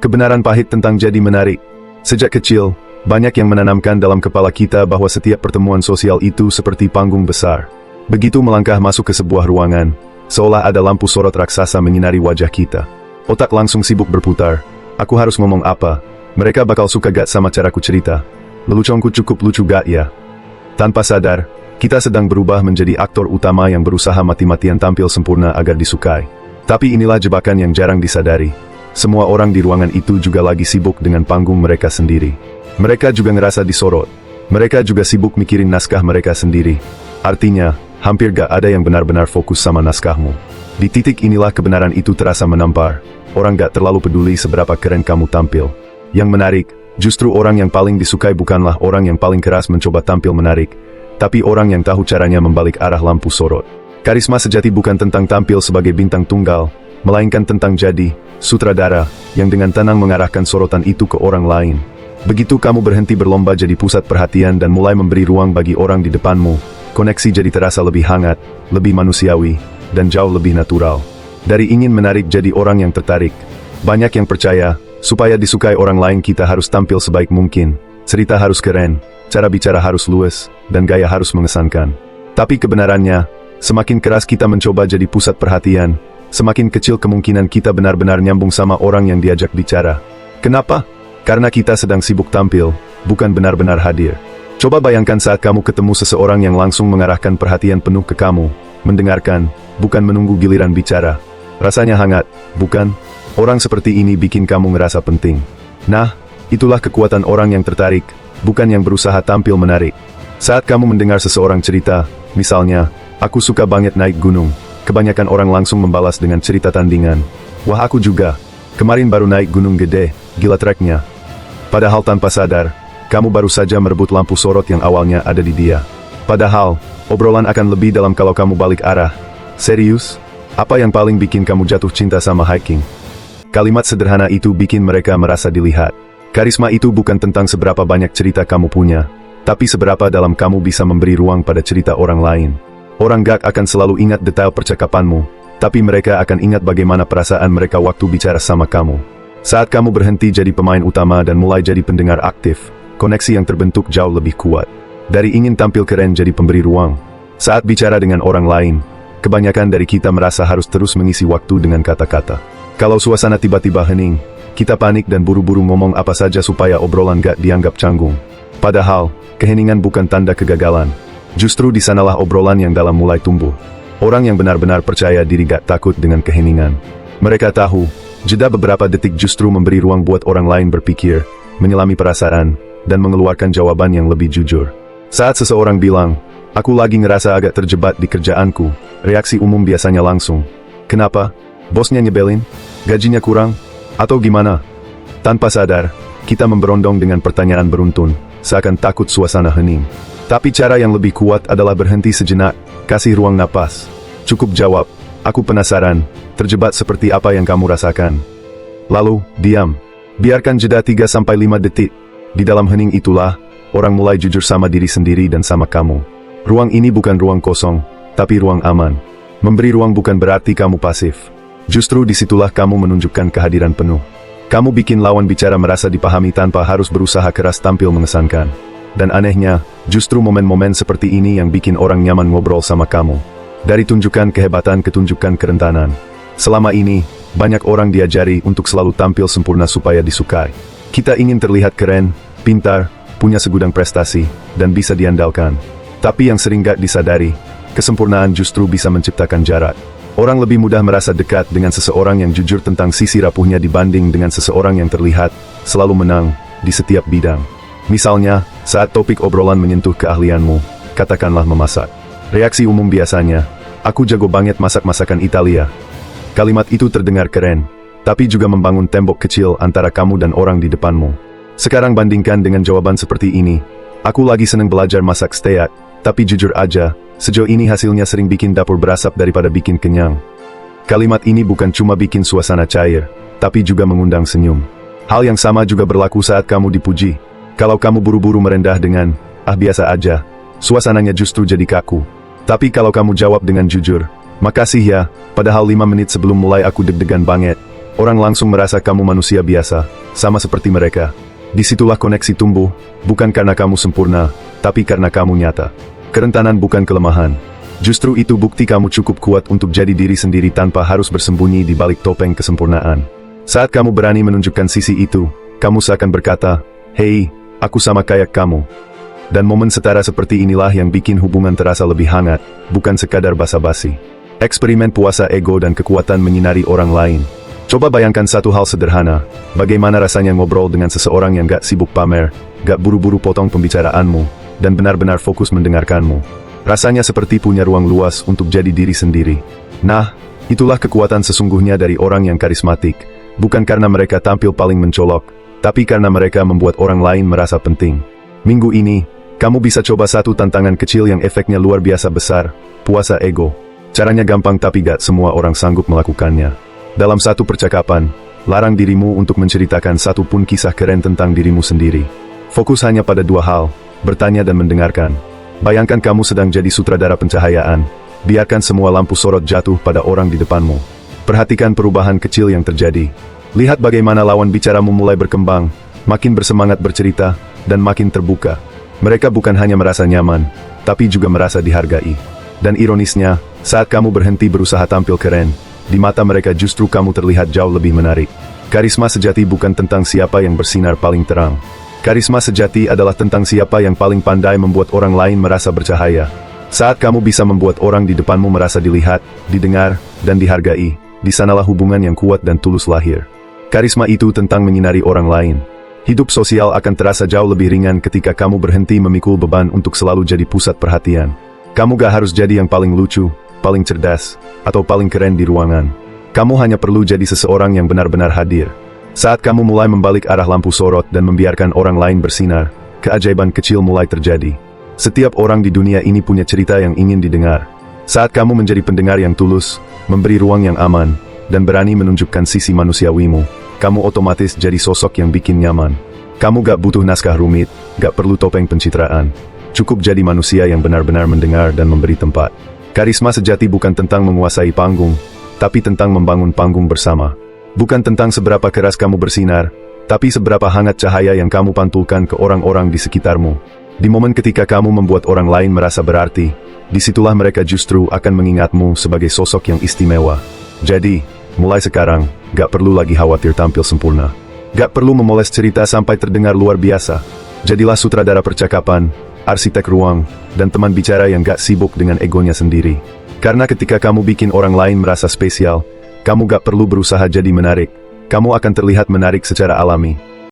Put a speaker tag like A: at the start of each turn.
A: Kebenaran pahit tentang jadi menarik. Sejak kecil, banyak yang menanamkan dalam kepala kita bahwa setiap pertemuan sosial itu seperti panggung besar. Begitu melangkah masuk ke sebuah ruangan, seolah ada lampu sorot raksasa menyinari wajah kita. Otak langsung sibuk berputar. Aku harus ngomong apa? Mereka bakal suka gak sama caraku cerita? Leluconku cukup lucu gak ya? Tanpa sadar, kita sedang berubah menjadi aktor utama yang berusaha mati-matian tampil sempurna agar disukai. Tapi inilah jebakan yang jarang disadari. Semua orang di ruangan itu juga lagi sibuk dengan panggung mereka sendiri. Mereka juga ngerasa disorot. Mereka juga sibuk mikirin naskah mereka sendiri. Artinya, hampir gak ada yang benar-benar fokus sama naskahmu. Di titik inilah kebenaran itu terasa menampar. Orang gak terlalu peduli seberapa keren kamu tampil. Yang menarik, justru orang yang paling disukai bukanlah orang yang paling keras mencoba tampil menarik, tapi orang yang tahu caranya membalik arah lampu sorot. Karisma sejati bukan tentang tampil sebagai bintang tunggal, melainkan tentang jadi sutradara yang dengan tenang mengarahkan sorotan itu ke orang lain. Begitu kamu berhenti berlomba jadi pusat perhatian dan mulai memberi ruang bagi orang di depanmu, koneksi jadi terasa lebih hangat, lebih manusiawi, dan jauh lebih natural. Dari ingin menarik jadi orang yang tertarik. Banyak yang percaya, supaya disukai orang lain kita harus tampil sebaik mungkin, cerita harus keren, cara bicara harus luwes, dan gaya harus mengesankan. Tapi kebenarannya, semakin keras kita mencoba jadi pusat perhatian, semakin kecil kemungkinan kita benar-benar nyambung sama orang yang diajak bicara. Kenapa? Karena kita sedang sibuk tampil, bukan benar-benar hadir. Coba bayangkan saat kamu ketemu seseorang yang langsung mengarahkan perhatian penuh ke kamu, mendengarkan, bukan menunggu giliran bicara. Rasanya hangat, bukan? Orang seperti ini bikin kamu ngerasa penting. Nah, itulah kekuatan orang yang tertarik, bukan yang berusaha tampil menarik. Saat kamu mendengar seseorang cerita, misalnya, aku suka banget naik gunung, kebanyakan orang langsung membalas dengan cerita tandingan. Wah, aku juga. Kemarin baru naik gunung gede, gila treknya. Padahal tanpa sadar, kamu baru saja merebut lampu sorot yang awalnya ada di dia. Padahal, obrolan akan lebih dalam kalau kamu balik arah. Serius? Apa yang paling bikin kamu jatuh cinta sama hiking? Kalimat sederhana itu bikin mereka merasa dilihat. Karisma itu bukan tentang seberapa banyak cerita kamu punya, tapi seberapa dalam kamu bisa memberi ruang pada cerita orang lain. Orang gak akan selalu ingat detail percakapanmu, tapi mereka akan ingat bagaimana perasaan mereka waktu bicara sama kamu. Saat kamu berhenti jadi pemain utama dan mulai jadi pendengar aktif, koneksi yang terbentuk jauh lebih kuat. Dari ingin tampil keren jadi pemberi ruang. Saat bicara dengan orang lain, kebanyakan dari kita merasa harus terus mengisi waktu dengan kata-kata. Kalau suasana tiba-tiba hening, kita panik dan buru-buru ngomong apa saja supaya obrolan gak dianggap canggung. Padahal, keheningan bukan tanda kegagalan. Justru di sanalah obrolan yang dalam mulai tumbuh. Orang yang benar-benar percaya diri gak takut dengan keheningan. Mereka tahu, jeda beberapa detik justru memberi ruang buat orang lain berpikir, menyelami perasaan, dan mengeluarkan jawaban yang lebih jujur. Saat seseorang bilang, aku lagi ngerasa agak terjebak di kerjaanku, reaksi umum biasanya langsung. Kenapa? Bosnya nyebelin? Gajinya kurang? Atau gimana? Tanpa sadar, kita memberondong dengan pertanyaan beruntun, seakan takut suasana hening. Tapi cara yang lebih kuat adalah berhenti sejenak, kasih ruang napas. Cukup jawab, aku penasaran, terjebak seperti apa yang kamu rasakan. Lalu, diam. Biarkan jeda 3-5 detik. Di dalam hening itulah, orang mulai jujur sama diri sendiri dan sama kamu. Ruang ini bukan ruang kosong, tapi ruang aman. Memberi ruang bukan berarti kamu pasif. Justru disitulah kamu menunjukkan kehadiran penuh. Kamu bikin lawan bicara merasa dipahami tanpa harus berusaha keras tampil mengesankan. Dan anehnya, justru momen-momen seperti ini yang bikin orang nyaman ngobrol sama kamu. Dari tunjukkan kehebatan ke tunjukkan kerentanan. Selama ini, banyak orang diajari untuk selalu tampil sempurna supaya disukai. Kita ingin terlihat keren, pintar, punya segudang prestasi, dan bisa diandalkan. Tapi yang sering gak disadari, kesempurnaan justru bisa menciptakan jarak. Orang lebih mudah merasa dekat dengan seseorang yang jujur tentang sisi rapuhnya dibanding dengan seseorang yang terlihat selalu menang di setiap bidang. Misalnya, saat topik obrolan menyentuh keahlianmu, katakanlah memasak. Reaksi umum biasanya, aku jago banget masak masakan Italia. Kalimat itu terdengar keren, tapi juga membangun tembok kecil antara kamu dan orang di depanmu. Sekarang bandingkan dengan jawaban seperti ini, aku lagi seneng belajar masak steak, tapi jujur aja, sejauh ini hasilnya sering bikin dapur berasap daripada bikin kenyang. Kalimat ini bukan cuma bikin suasana cair, tapi juga mengundang senyum. Hal yang sama juga berlaku saat kamu dipuji. Kalau kamu buru-buru merendah dengan, biasa aja, suasananya justru jadi kaku. Tapi kalau kamu jawab dengan jujur, makasih ya, padahal 5 menit sebelum mulai aku deg-degan banget, Orang langsung merasa kamu manusia biasa, sama seperti mereka. Disitulah koneksi tumbuh, bukan karena kamu sempurna, tapi karena kamu nyata. Kerentanan bukan kelemahan. Justru itu bukti kamu cukup kuat untuk jadi diri sendiri tanpa harus bersembunyi di balik topeng kesempurnaan. Saat kamu berani menunjukkan sisi itu, kamu seakan berkata, "Hei, aku sama kayak kamu." Dan momen setara seperti inilah yang bikin hubungan terasa lebih hangat, bukan sekadar basa-basi. Eksperimen puasa ego dan kekuatan menyinari orang lain. Coba bayangkan satu hal sederhana, bagaimana rasanya ngobrol dengan seseorang yang gak sibuk pamer, gak buru-buru potong pembicaraanmu, dan benar-benar fokus mendengarkanmu. Rasanya seperti punya ruang luas untuk jadi diri sendiri. Nah, itulah kekuatan sesungguhnya dari orang yang karismatik, bukan karena mereka tampil paling mencolok, tapi karena mereka membuat orang lain merasa penting. Minggu ini, kamu bisa coba satu tantangan kecil yang efeknya luar biasa besar, puasa ego. Caranya gampang tapi gak semua orang sanggup melakukannya. Dalam satu percakapan, larang dirimu untuk menceritakan satu pun kisah keren tentang dirimu sendiri. Fokus hanya pada dua hal, bertanya dan mendengarkan. Bayangkan kamu sedang jadi sutradara pencahayaan, biarkan semua lampu sorot jatuh pada orang di depanmu. Perhatikan perubahan kecil yang terjadi. Lihat bagaimana lawan bicaramu mulai berkembang, makin bersemangat bercerita, dan makin terbuka. Mereka bukan hanya merasa nyaman, tapi juga merasa dihargai. Dan ironisnya, saat kamu berhenti berusaha tampil keren, di mata mereka justru kamu terlihat jauh lebih menarik. Karisma sejati bukan tentang siapa yang bersinar paling terang. Karisma sejati adalah tentang siapa yang paling pandai membuat orang lain merasa bercahaya. Saat kamu bisa membuat orang di depanmu merasa dilihat, didengar, dan dihargai, di sanalah hubungan yang kuat dan tulus lahir. Karisma itu tentang menyinari orang lain. Hidup sosial akan terasa jauh lebih ringan ketika kamu berhenti memikul beban untuk selalu jadi pusat perhatian. Kamu gak harus jadi yang paling lucu, paling cerdas, atau paling keren di ruangan. Kamu hanya perlu jadi seseorang yang benar-benar hadir. Saat kamu mulai membalik arah lampu sorot dan membiarkan orang lain bersinar, keajaiban kecil mulai terjadi. Setiap orang di dunia ini punya cerita yang ingin didengar. Saat kamu menjadi pendengar yang tulus, memberi ruang yang aman, dan berani menunjukkan sisi manusiawimu, kamu otomatis jadi sosok yang bikin nyaman. Kamu gak butuh naskah rumit, gak perlu topeng pencitraan. Cukup jadi manusia yang benar-benar mendengar dan memberi tempat. Karisma sejati bukan tentang menguasai panggung, tapi tentang membangun panggung bersama. Bukan tentang seberapa keras kamu bersinar, tapi seberapa hangat cahaya yang kamu pantulkan ke orang-orang di sekitarmu. Di momen ketika kamu membuat orang lain merasa berarti, disitulah mereka justru akan mengingatmu sebagai sosok yang istimewa. Jadi, mulai sekarang, gak perlu lagi khawatir tampil sempurna. Gak perlu memoles cerita sampai terdengar luar biasa. Jadilah sutradara percakapan, arsitek ruang, dan teman bicara yang gak sibuk dengan egonya sendiri. Karena ketika kamu bikin orang lain merasa spesial, kamu gak perlu berusaha jadi menarik, kamu akan terlihat menarik secara alami.